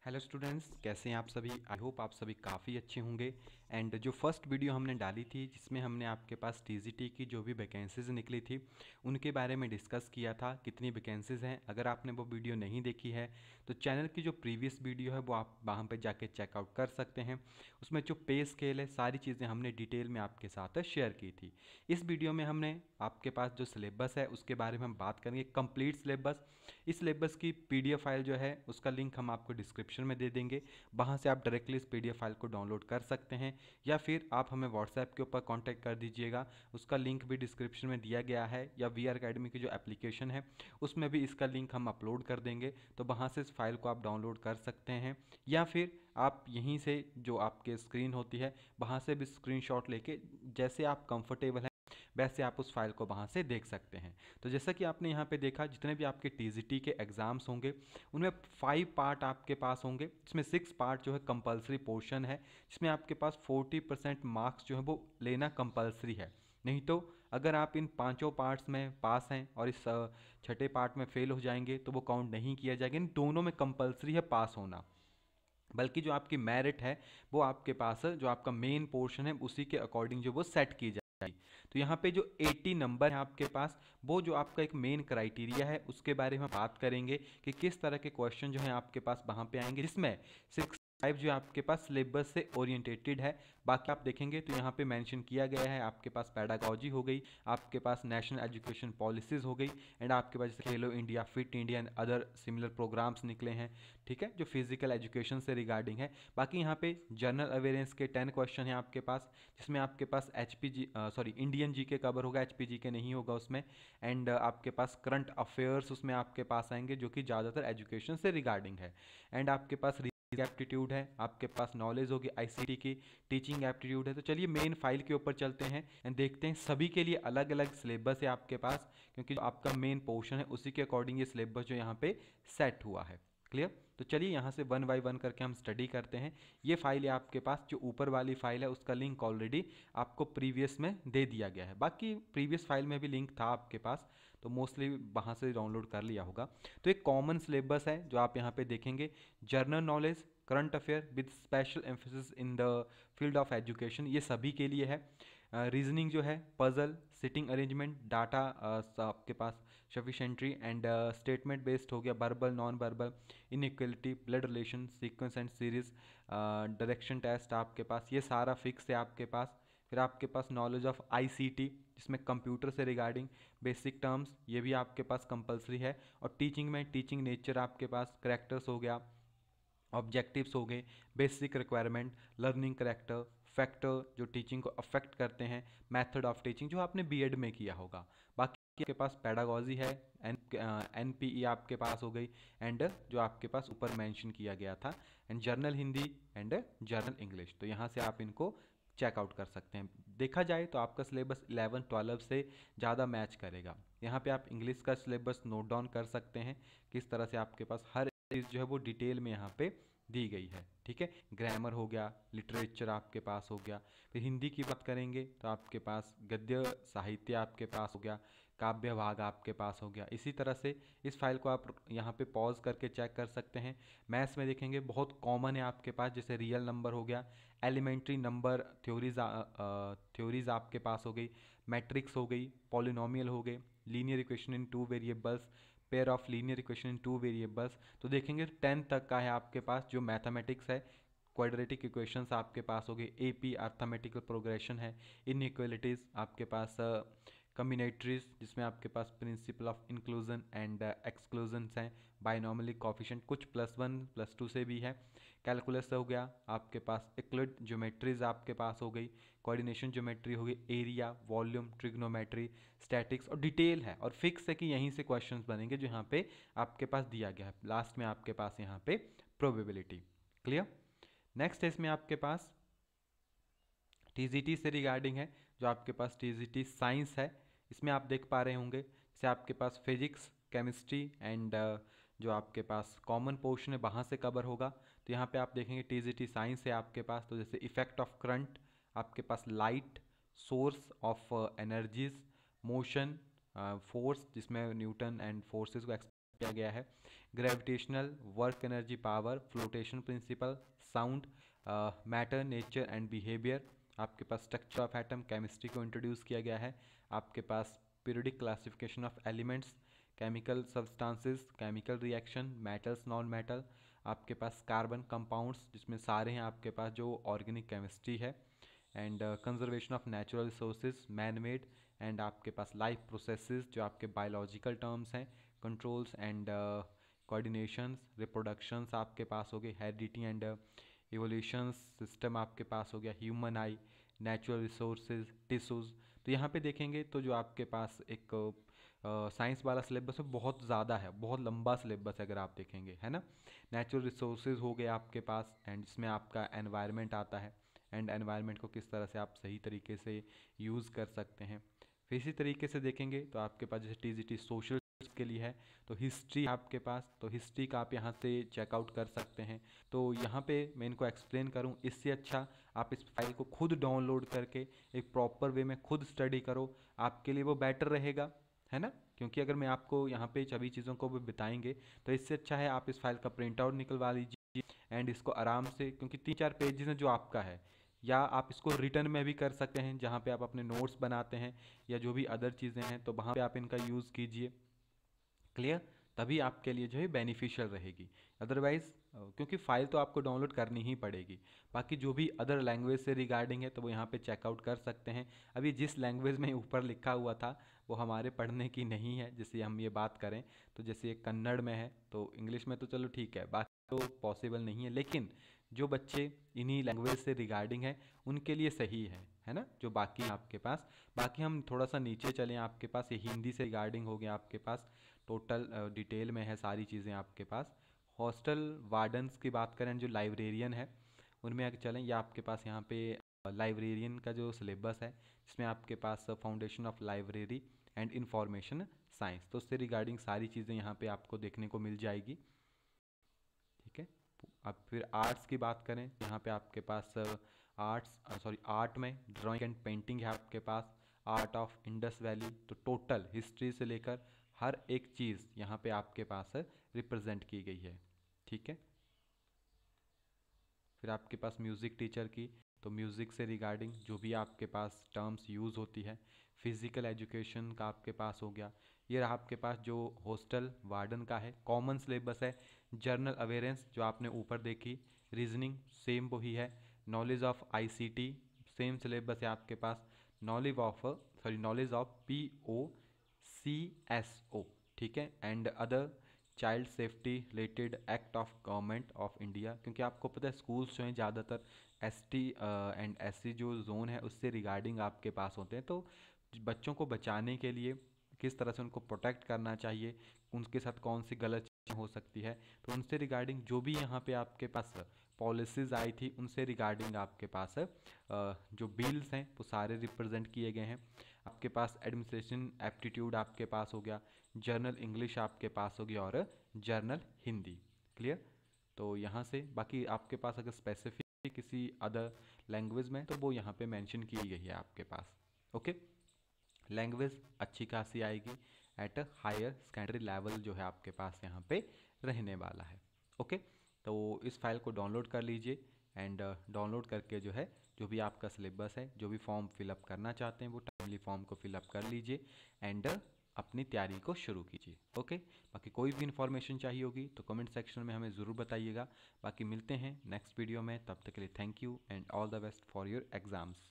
Hello students, कैसे हैं आप सभी। आई होप आप सभी काफ़ी अच्छे होंगे। एंड जो फर्स्ट वीडियो हमने डाली थी जिसमें हमने आपके पास टीजीटी की जो भी वैकेंसीज निकली थी उनके बारे में डिस्कस किया था, कितनी वैकेंसीज हैं। अगर आपने वो वीडियो नहीं देखी है तो चैनल की जो प्रीवियस वीडियो है वो आप वहाँ पर जाके चेकआउट कर सकते हैं। उसमें जो पे स्केल है, सारी चीज़ें हमने डिटेल में आपके साथ शेयर की थी। इस वीडियो में हमने आपके पास जो सिलेबस है उसके बारे में हम बात करेंगे, कंप्लीट सिलेबस। इस सिलेबस की पीडीएफ फाइल जो है उसका लिंक हम आपको डिस्क्रिप्शन में दे देंगे, वहाँ से आप डायरेक्टली इस पीडीएफ फाइल को डाउनलोड कर सकते हैं, या फिर आप हमें व्हाट्सएप के ऊपर कांटेक्ट कर दीजिएगा। उसका लिंक भी डिस्क्रिप्शन में दिया गया है, या वीआर अकेडमी की जो एप्लीकेशन है उसमें भी इसका लिंक हम अपलोड कर देंगे, तो वहाँ से इस फाइल को आप डाउनलोड कर सकते हैं। या फिर आप यहीं से जो आपके स्क्रीन होती है वहाँ से भी स्क्रीनशॉट लेके जैसे आप कंफर्टेबल हैं वैसे आप उस फाइल को वहाँ से देख सकते हैं। तो जैसा कि आपने यहाँ पे देखा, जितने भी आपके टीजीटी के एग्ज़ाम्स होंगे उनमें 5 पार्ट आपके पास होंगे, जिसमें 6 पार्ट जो है कंपलसरी पोर्शन है, जिसमें आपके पास 40% मार्क्स जो है वो लेना कंपलसरी है। नहीं तो अगर आप इन पांचों पार्ट्स में पास हैं और इस छठे पार्ट में फेल हो जाएंगे तो वो काउंट नहीं किया जाएगा। इन दोनों में कंपलसरी है पास होना, बल्कि जो आपकी मेरिट है वो आपके पास है, जो आपका मेन पोर्शन है उसी के अकॉर्डिंग जो वो सेट की जाएगी। तो यहाँ पे जो 80 नंबर है आपके पास, वो जो आपका एक मेन क्राइटेरिया है उसके बारे में बात करेंगे कि किस तरह के क्वेश्चन जो है आपके पास वहाँ पे आएंगे, जिसमें 65 जो आपके पास सिलेबस से ओरिएंटेटेड है। बाकी आप देखेंगे तो यहाँ पे मेंशन किया गया है, आपके पास पेडागॉजी हो गई, आपके पास नेशनल एजुकेशन पॉलिसीज़ हो गई, एंड आपके पास जैसे Khelo India, fit India and other similar programs निकले हैं, ठीक है, जो फिजिकल एजुकेशन से रिगार्डिंग है। बाकी यहाँ पे जनरल अवेयरेंस के 10 क्वेश्चन हैं आपके पास, जिसमें आपके पास इंडियन जी के कवर होगा, एचपीजी के नहीं होगा उसमें। एंड आपके पास करंट अफेयर्स उसमें आपके पास आएंगे जो कि ज़्यादातर एजुकेशन से रिगार्डिंग है। एंड आपके पास एप्टीट्यूड है, आपके पास नॉलेज होगी आईसीटी की, टीचिंग एप्टीट्यूड है। तो चलिए मेन फाइल के ऊपर चलते हैं एंड देखते हैं। सभी के लिए अलग अलग सिलेबस है आपके पास, क्योंकि जो आपका मेन पोर्शन है उसी के अकॉर्डिंग ये सिलेबस जो यहाँ पे सेट हुआ है। क्लियर। तो चलिए यहाँ से वन बाय वन करके हम स्टडी करते हैं। ये फाइल है आपके पास, जो ऊपर वाली फाइल है उसका लिंक ऑलरेडी आपको प्रीवियस में दे दिया गया है, बाकी प्रीवियस फाइल में भी लिंक था आपके पास, तो मोस्टली वहाँ से डाउनलोड कर लिया होगा। तो एक कॉमन सिलेबस है जो आप यहाँ पे देखेंगे, general knowledge, current affair with special emphasis in the field of education, ये सभी के लिए है। रीजनिंग जो है, पजल, सिटिंग अरेंजमेंट, डाटा आपके पास सफिशेंट्री एंड स्टेटमेंट बेस्ड हो गया, verbal, non verbal, inequality, blood relation, sequence and series, direction test आपके पास, ये सारा फिक्स है आपके पास। फिर आपके पास नॉलेज ऑफ आईसीटी, जिसमें कंप्यूटर से रिगार्डिंग बेसिक टर्म्स, ये भी आपके पास कंपलसरी है। और टीचिंग में टीचिंग नेचर आपके पास, करेक्टर्स हो गया, ऑब्जेक्टिव्स हो गए, basic requirement, learning character, factor जो टीचिंग को अफेक्ट करते हैं, मेथड ऑफ टीचिंग जो आपने बीएड में किया होगा। बाकी आपके पास पेडागॉजी है, एनपीई आपके पास हो गई, एंड जो आपके पास ऊपर मेंशन किया गया था, and journal Hindi and journal English. तो यहाँ से आप इनको चेकआउट कर सकते हैं। देखा जाए तो आपका सिलेबस 11-12 से ज़्यादा मैच करेगा। यहाँ पे आप इंग्लिश का सिलेबस नोट डाउन कर सकते हैं, किस तरह से आपके पास हर चीज़ जो है वो डिटेल में यहाँ पे दी गई है, ठीक है। ग्रामर हो गया, लिटरेचर आपके पास हो गया। फिर हिंदी की बात करेंगे तो आपके पास गद्य साहित्य आपके पास हो गया, काव्य भाग आपके पास हो गया। इसी तरह से इस फाइल को आप यहाँ पे पॉज करके चेक कर सकते हैं। मैथ्स में देखेंगे बहुत कॉमन है आपके पास, जैसे रियल नंबर हो गया, एलिमेंट्री नंबर थ्योरीज आपके पास हो गई, मैट्रिक्स हो गई, पॉलिनोमियल हो गए, linear equation in two variables, pair of linear equation in two variables. तो देखेंगे 10 तक का है आपके पास जो मैथमेटिक्स है। क्वाड्रेटिक इक्वेशंस आपके पास हो गए, एपी अर्थमेटिकल प्रोग्रेशन है, इनइक्वलिटीज़ आपके पास, कम्बिनेटरीज जिसमें आपके पास principle of inclusion and exclusions हैं, बाइनॉमियल कोफिशिएंट कुछ +1 +2 से भी है, कैलकुलस हो गया आपके पास, इक्लिड ज्योमेट्रीज आपके पास हो गई, कोऑर्डिनेशन ज्योमेट्री हो गई, एरिया, वॉल्यूम, ट्रिग्नोमेट्री, स्टैटिक्स, और डिटेल है और फिक्स है कि यहीं से क्वेश्चंस बनेंगे जो यहाँ पे आपके पास दिया गया है। लास्ट में आपके पास यहाँ पे प्रोबेबिलिटी। क्लियर। नेक्स्ट है इसमें आपके पास टीजीटी से रिगार्डिंग है, जो आपके पास टीजीटी साइंस है। इसमें आप देख पा रहे होंगे जैसे आपके पास फिजिक्स, केमिस्ट्री एंड जो आपके पास कॉमन पोर्शन है वहाँ से कवर होगा। तो यहाँ पे आप देखेंगे टीजीटी साइंस है आपके पास, तो जैसे इफेक्ट ऑफ करंट, आपके पास light, source of energies, motion, force जिसमें न्यूटन एंड फोर्सेस को किया गया है। Gravitational, work energy power, flotation principle, sound, matter, nature and behaviour. आपके पास स्ट्रक्चर ऑफ एटम, केमिस्ट्री को इंट्रोड्यूस किया गया है। आपके पास periodic classification of elements, chemical substances, chemical reaction, metals, non metal. आपके पास कार्बन कंपाउंड्स, जिसमें सारे हैं आपके पास जो ऑर्गेनिक केमिस्ट्री है। And conservation of natural resources, man made. And आपके पास लाइफ प्रोसेसेस जो आपके बायोलॉजिकल टर्म्स हैं, कंट्रोल्स एंड कोऑर्डिनेशंस, रिप्रोडक्शंस आपके पास हो गए, हेरिडिटी एंड इवोल्यूशंस सिस्टम आपके पास हो गया, ह्यूमन आई, नेचुरल रिसोर्सेज, टिश्यूज़। तो यहाँ पे देखेंगे तो जो आपके पास एक साइंस वाला सिलेबस है बहुत ज़्यादा है, बहुत लंबा सिलेबस है अगर आप देखेंगे, है ना। नेचुरल रिसोर्सेज हो गए आपके पास, एंड इसमें आपका एनवायरनमेंट आता है, एंड एनवायरनमेंट को किस तरह से आप सही तरीके से यूज़ कर सकते हैं। फिर इसी तरीके से देखेंगे तो आपके पास जैसे टीजीटी सोशल के लिए है, तो हिस्ट्री आपके पास, तो हिस्ट्री का आप यहाँ से चेकआउट कर सकते हैं। तो यहाँ पे मैं इनको एक्सप्लेन करूँ, इससे अच्छा आप इस फाइल को खुद डाउनलोड करके एक प्रॉपर वे में खुद स्टडी करो, आपके लिए वो बेटर रहेगा, है ना। क्योंकि अगर मैं आपको यहाँ पे सभी चीज़ों को भी बताएंगे तो इससे अच्छा है आप इस फाइल का प्रिंट आउट निकलवा लीजिए एंड इसको आराम से, क्योंकि 3-4 पेजेस हैं जो आपका है, या आप इसको रिटर्न में भी कर सकते हैं जहाँ पे आप अपने नोट्स बनाते हैं या जो भी अदर चीज़ें हैं, तो वहाँ पे आप इनका यूज़ कीजिए। क्लियर, तभी आपके लिए जो है बेनिफिशियल रहेगी। अदरवाइज़ क्योंकि फ़ाइल तो आपको डाउनलोड करनी ही पड़ेगी, बाकी जो भी अदर लैंग्वेज से रिगार्डिंग है तो वो यहाँ पे चेकआउट कर सकते हैं। अभी जिस लैंग्वेज में ऊपर लिखा हुआ था वो हमारे पढ़ने की नहीं है, जैसे हम ये बात करें तो जैसे ये कन्नड़ में है, तो इंग्लिश में तो चलो ठीक है, बाकी तो पॉसिबल नहीं है। लेकिन जो बच्चे इन्हीं लैंग्वेज से रिगार्डिंग है उनके लिए सही है ना, जो बाकी आपके पास। बाकी हम थोड़ा सा नीचे चलें, आपके पास ये हिंदी से रिगार्डिंग हो गया, आपके पास टोटल डिटेल में है सारी चीज़ें आपके पास। हॉस्टल वार्डन्स की बात करें, जो लाइब्रेरियन है उनमें अगर चलें, या आपके पास यहाँ पे लाइब्रेरियन का जो सिलेबस है जिसमें आपके पास foundation of library and information science, तो उससे रिगार्डिंग सारी चीज़ें यहाँ पे आपको देखने को मिल जाएगी। ठीक है, अब फिर आर्ट्स की बात करें, यहाँ पे आपके पास आर्ट में ड्राइंग एंड पेंटिंग है आपके पास, आर्ट ऑफ इंडस वैली, तो टोटल हिस्ट्री से लेकर हर एक चीज़ यहाँ पे आपके पास रिप्रेजेंट की गई है। ठीक है, फिर आपके पास म्यूज़िक टीचर की, तो म्यूज़िक से रिगार्डिंग जो भी आपके पास टर्म्स यूज़ होती है। फिज़िकल एजुकेशन का आपके पास हो गया। ये रहा आपके पास जो हॉस्टल वार्डन का है, कॉमन सिलेबस है। जर्नल अवेयरेंस जो आपने ऊपर देखी, रीजनिंग सेम वही है। Knowledge of ICT same syllabus है आपके पास। नॉलेज ऑफ POCSO, ठीक है, and other child safety related act of government of India, क्योंकि आपको पता है स्कूल्स जो हैं ज़्यादातर ST एंड SC जो जोन है उससे रिगार्डिंग आपके पास होते हैं। तो बच्चों को बचाने के लिए किस तरह से उनको प्रोटेक्ट करना चाहिए, उनके साथ कौन सी गलत चीज़ें हो सकती है, तो उनसे रिगार्डिंग जो भी यहाँ पे आपके पास पॉलिसीज़ आई थी उनसे रिगार्डिंग आपके पास जो बिल्स हैं वो सारे रिप्रेजेंट किए गए हैं। आपके पास एडमिनिस्ट्रेशन एप्टीट्यूड आपके पास हो गया, जर्नल इंग्लिश आपके पास होगी और जर्नल हिंदी। क्लियर, तो यहाँ से बाकी आपके पास अगर स्पेसिफिक किसी अदर लैंग्वेज में तो वो यहाँ पे मेंशन की गई है आपके पास। ओके, लैंग्वेज अच्छी खासी आएगी at a higher secondary level जो है आपके पास यहाँ पे रहने वाला है। ओके, तो इस फाइल को डाउनलोड कर लीजिए एंड डाउनलोड करके जो है जो भी आपका सिलेबस है, जो भी फॉर्म फिलअप करना चाहते हैं वो टाइमली फॉर्म को फिलअप कर लीजिए एंड अपनी तैयारी को शुरू कीजिए। ओके, बाकी कोई भी इन्फॉर्मेशन चाहिए होगी तो कमेंट सेक्शन में हमें ज़रूर बताइएगा। बाकी मिलते हैं नेक्स्ट वीडियो में, तब तक के लिए thank you and all the best for your exams.